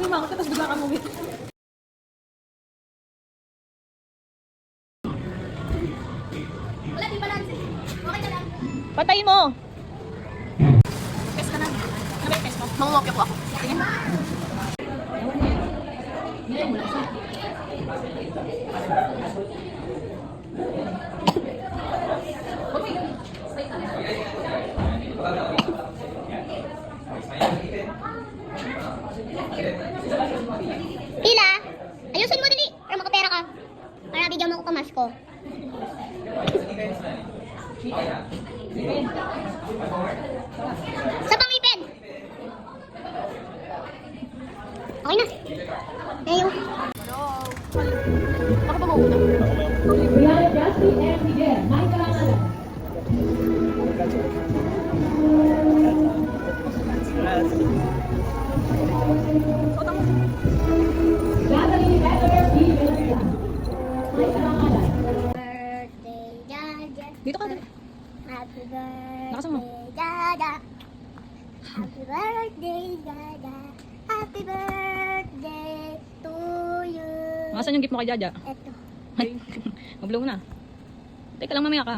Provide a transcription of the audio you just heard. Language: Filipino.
Sumangot ka, tapos bigla ka mawit. Wala, di balance. Okay ka lang. Patay mo! Pes ka na. Ano ba yung pes mo? Mangungopya po ako. Tingin mo. Pila, ayusin mo dali. Para makapera ka. Para bigyan mo ako pamasko. Sa pangipin. Okay na. Ayaw. Ako ba mauna? Rihanna, Justin, and Miguel. May kalangalan. Natalie Edgar P. Villarreal. May kalangalan. Birthday, Jaja. Dito ka. Happy birthday, Nakasama. Jaja. Happy birthday, Jaja. Happy birthday to you. Nasaan yung gift mo kay Jaja? Eto. Ay, mag-blow na. Teka lang, mamaya ka.